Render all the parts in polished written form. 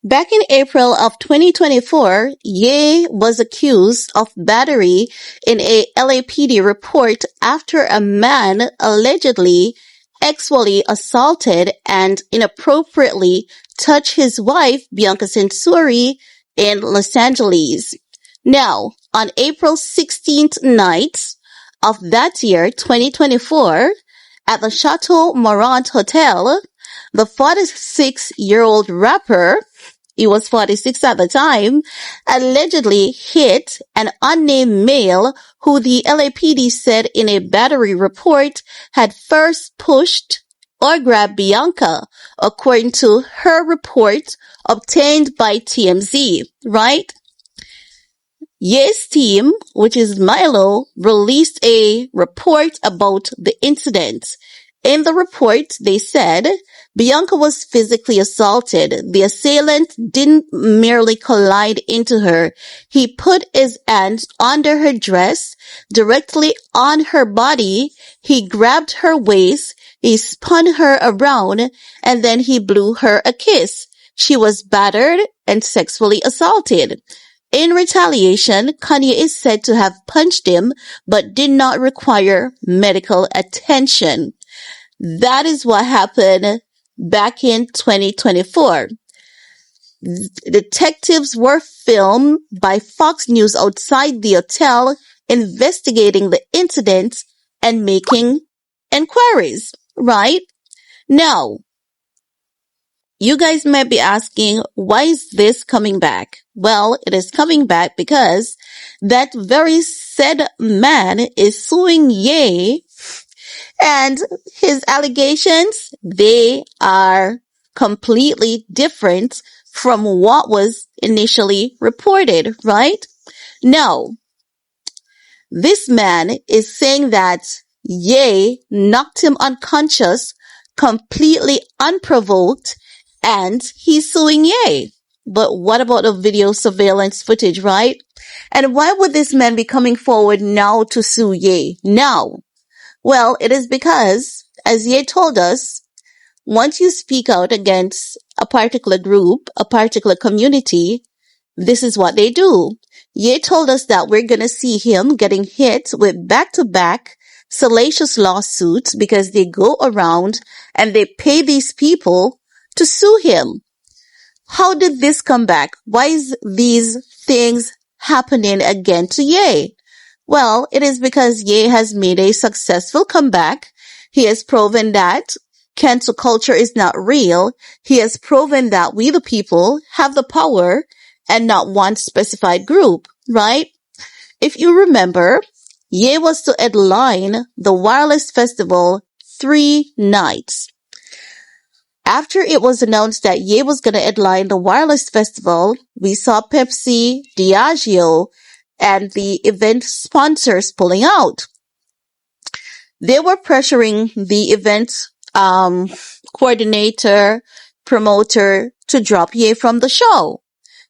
Back in April of 2024, Ye was accused of battery in a LAPD report after a man allegedly sexually assaulted and inappropriately touched his wife, Bianca Censori, in Los Angeles. Now, on April 16th night of that year, 2024, at the Chateau Marmont Hotel, the 46-year-old rapper, he was 46 at the time, allegedly hit an unnamed male who the LAPD said in a battery report had first pushed or grabbed Bianca, according to her report obtained by TMZ, right? Ye's team, which is Milo, released a report about the incident. In the report, they said Bianca was physically assaulted. The assailant didn't merely collide into her. He put his hands under her dress, directly on her body. He grabbed her waist. He spun her around, and then he blew her a kiss. She was battered and sexually assaulted. In retaliation, Kanye is said to have punched him, but did not require medical attention. That is what happened back in 2024. Detectives were filmed by Fox News outside the hotel investigating the incident and making inquiries, right? Now, you guys might be asking, why is this coming back? Well, it is coming back because that very said man is suing Ye, and his allegations, they are completely different from what was initially reported, right? Now, this man is saying that Ye knocked him unconscious, completely unprovoked, and he's suing Ye. But what about the video surveillance footage, right? And why would this man be coming forward now to sue Ye? Now, well, it is because, as Ye told us, once you speak out against a particular group, a particular community, this is what they do. Ye told us that we're going to see him getting hit with back-to-back salacious lawsuits because they go around and they pay these people to sue him. How did this come back? Why is these things happening again to Ye? Well, it is because Ye has made a successful comeback. He has proven that cancel culture is not real. He has proven that we the people have the power and not one specified group, right? If you remember, Ye was to headline the Wireless Festival 3 nights. After it was announced that Ye was going to headline the Wireless Festival, we saw Pepsi, Diageo, and the event sponsors pulling out. They were pressuring the event coordinator, promoter to drop Ye from the show.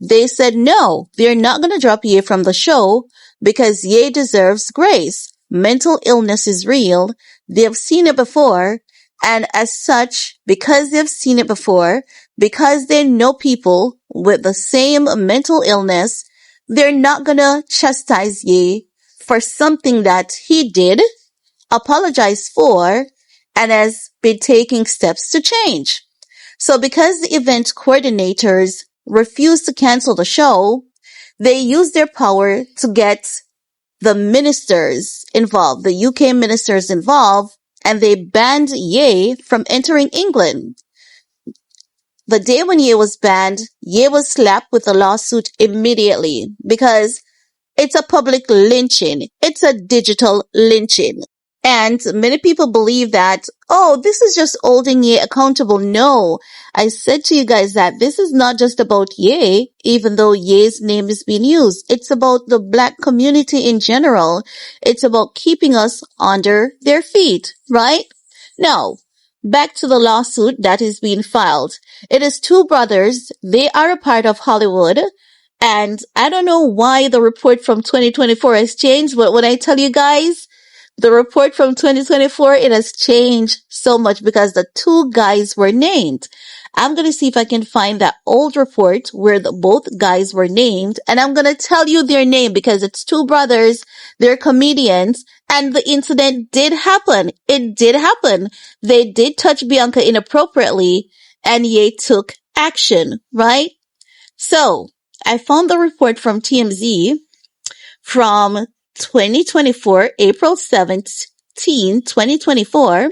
They said no, they're not going to drop Ye from the show because Ye deserves grace. Mental illness is real. They've seen it before. And as such, because they've seen it before, because they know people with the same mental illness, they're not gonna chastise Ye for something that he did, apologize for, and has been taking steps to change. So because the event coordinators refused to cancel the show, they used their power to get the ministers involved, the UK ministers involved, and they banned Ye from entering England. The day when Ye was banned, Ye was slapped with a lawsuit immediately because it's a public lynching. It's a digital lynching. And many people believe that, oh, this is just holding Ye accountable. No, I said to you guys that this is not just about Ye, even though Ye's name is being used. It's about the black community in general. It's about keeping us under their feet, right? Now, back to the lawsuit that is being filed. It is two brothers. They are a part of Hollywood. And I don't know why the report from 2024 has changed, but when I tell you guys, the report from 2024, it has changed so much because the two guys were named. I'm going to see if I can find that old report where both guys were named, and I'm going to tell you their name because it's two brothers, they're comedians, and the incident did happen. It did happen. They did touch Bianca inappropriately, and Ye took action, right? So, I found the report from TMZ from 2024, April 17, 2024.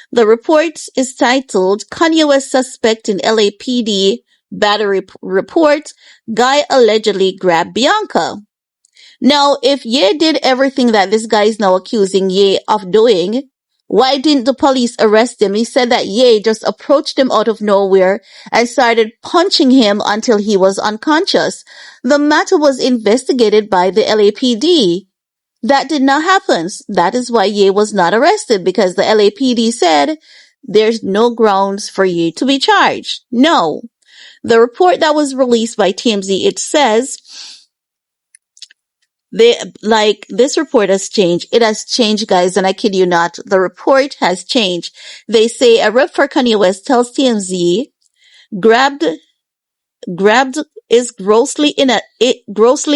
The report is titled Kanye West Suspect in LAPD Battery Report, Guy Allegedly Grabbed Bianca. Now, if Ye did everything that this guy is now accusing Ye of doing, why didn't the police arrest him? He said that Ye just approached him out of nowhere and started punching him until he was unconscious. The matter was investigated by the LAPD. That did not happen. That is why Ye was not arrested, because the LAPD said there's no grounds for Ye to be charged. No. The report that was released by TMZ, it says this report has changed. It has changed, guys, and I kid you not. The report has changed. They say a rep for Kanye West tells TMZ grabbed is grossly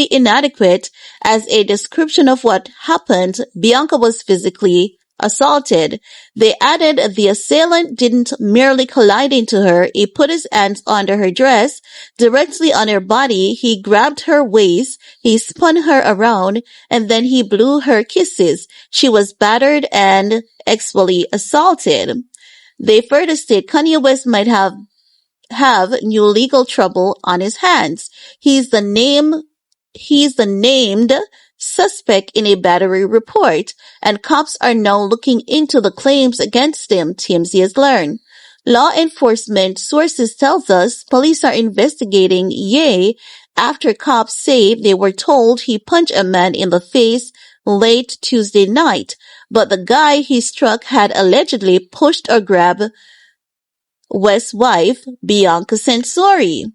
inadequate as a description of what happened. Bianca was physically assaulted. They added the assailant didn't merely collide into her. He put his hands under her dress, directly on her body. He grabbed her waist. He spun her around, and then he blew her kisses. She was battered and sexually assaulted. They further state Kanye West might have new legal trouble on his hands. He's the named suspect in a battery report, and cops are now looking into the claims against him, TMZ has learned. Law enforcement sources tells us police are investigating Ye after cops say they were told he punched a man in the face late Tuesday night, but the guy he struck had allegedly pushed or grabbed West's wife, Bianca Censori.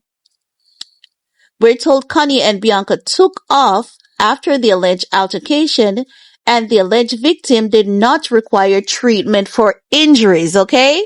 We're told Kanye and Bianca took off after the alleged altercation, and the alleged victim did not require treatment for injuries, okay?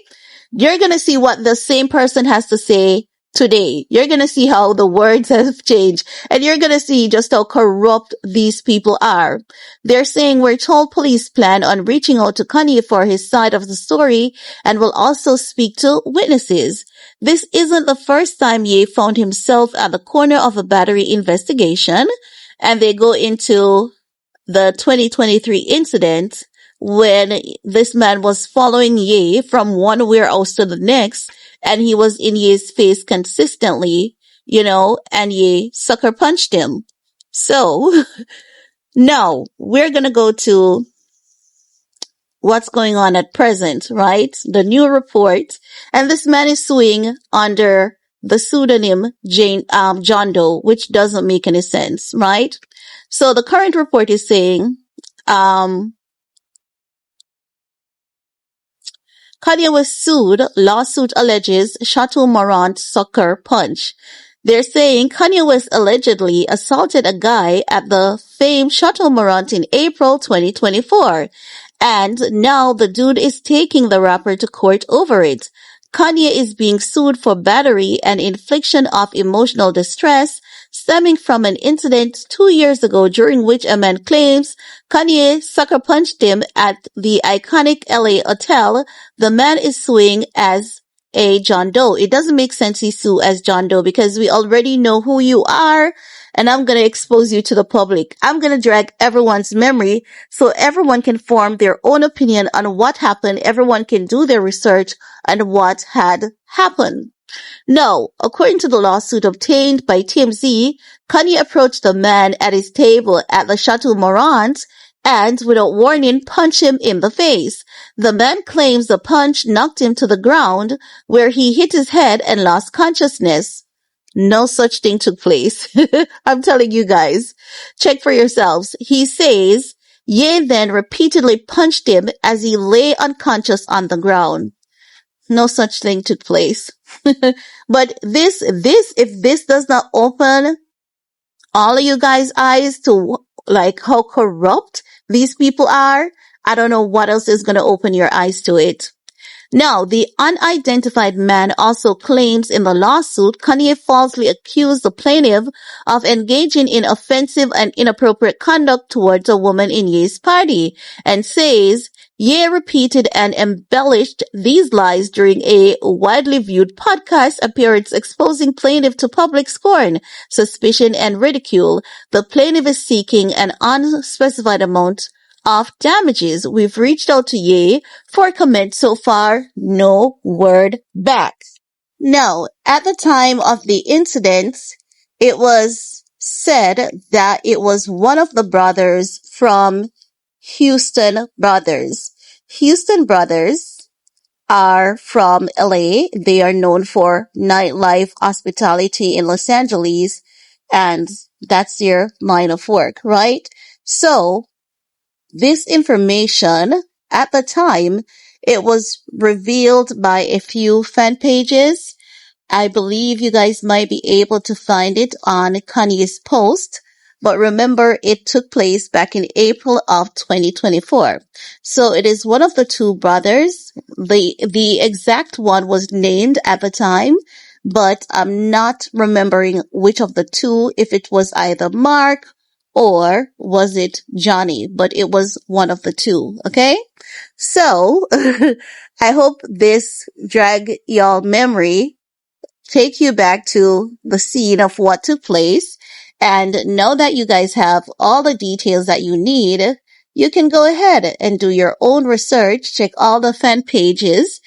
You're gonna see what the same person has to say today. You're gonna see how the words have changed, and you're gonna see just how corrupt these people are. They're saying we're told police plan on reaching out to Kanye for his side of the story and will also speak to witnesses. This isn't the first time Ye found himself at the corner of a battery investigation, and they go into the 2023 incident when this man was following Ye from one warehouse to the next, and he was in Ye's face consistently, and Ye sucker punched him. So, now, we're gonna go to what's going on at present, right? The new report, and this man is suing under the pseudonym John Doe, which doesn't make any sense, right? So the current report is saying, Kanye was sued. Lawsuit alleges Chateau Marmont sucker punch. They're saying Kanye West allegedly assaulted a guy at the famed Chateau Marmont in April 2024. And now the dude is taking the rapper to court over it. Kanye is being sued for battery and infliction of emotional distress stemming from an incident 2 years ago during which a man claims Kanye sucker punched him at the iconic LA hotel. The man is suing as a John Doe. It doesn't make sense he sue as John Doe because we already know who you are, and I'm going to expose you to the public. I'm going to drag everyone's memory so everyone can form their own opinion on what happened. Everyone can do their research on what had happened. No, according to the lawsuit obtained by TMZ, Kanye approached the man at his table at the Chateau Marmont and, without warning, punched him in the face. The man claims the punch knocked him to the ground, where he hit his head and lost consciousness. No such thing took place. I'm telling you guys. Check for yourselves. He says Ye then repeatedly punched him as he lay unconscious on the ground. No such thing took place. But if this does not open all of you guys' eyes to how corrupt these people are, I don't know what else is going to open your eyes to it. Now, the unidentified man also claims in the lawsuit Kanye falsely accused the plaintiff of engaging in offensive and inappropriate conduct towards a woman in Ye's party and says Ye repeated and embellished these lies during a widely viewed podcast appearance exposing plaintiff to public scorn, suspicion, and ridicule. The plaintiff is seeking an unspecified amount of damages. We've reached out to Ye for comment. So far, no word back. Now, at the time of the incident, it was said that it was one of the brothers from Houston Brothers. Houston Brothers are from LA. They are known for nightlife hospitality in Los Angeles, and that's their line of work, right? So, this information, at the time, it was revealed by a few fan pages. I believe you guys might be able to find it on Kanye's post, but remember it took place back in April of 2024. So it is one of the two brothers. The exact one was named at the time, but I'm not remembering which of the two, if it was either Mark or was it Johnny, but it was one of the two, okay? So, I hope this drag y'all memory take you back to the scene of what took place. And now that you guys have all the details that you need, you can go ahead and do your own research, check all the fan pages,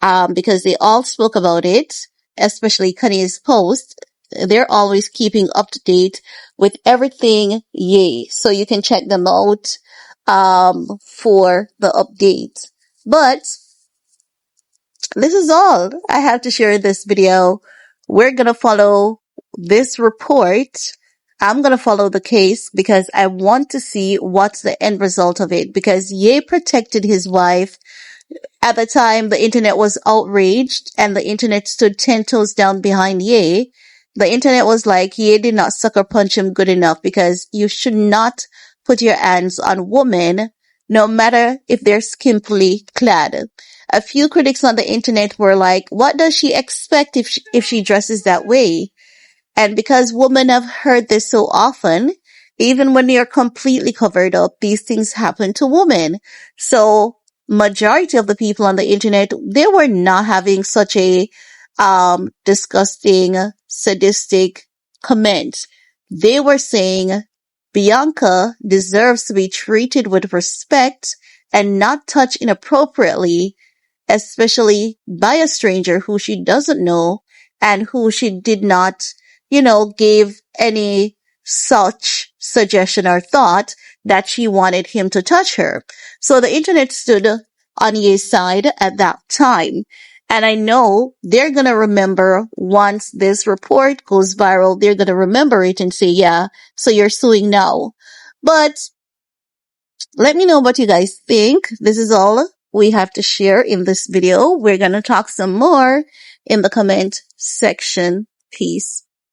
because they all spoke about it, especially Kanye's post. They're always keeping up to date with everything Ye. So you can check them out, for the update. But this is all I have to share in this video. We're gonna follow this report. I'm gonna follow the case because I want to see what's the end result of it, because Ye protected his wife. At the time, the internet was outraged and the internet stood 10 toes down behind Ye. The internet was like, Ye did not sucker punch him good enough, because you should not put your hands on women, no matter if they're skimpily clad. A few critics on the internet were like, what does she expect if she dresses that way? And because women have heard this so often, even when they are completely covered up, these things happen to women. So majority of the people on the internet, they were not having such a disgusting, sadistic comment. They were saying Bianca deserves to be treated with respect and not touched inappropriately, especially by a stranger who she doesn't know and who she did not, give any such suggestion or thought that she wanted him to touch her. So the internet stood on Ye's side at that time. And I know they're going to remember, once this report goes viral, they're going to remember it and say, yeah, so you're suing now. But let me know what you guys think. This is all we have to share in this video. We're going to talk some more in the comment section. Peace.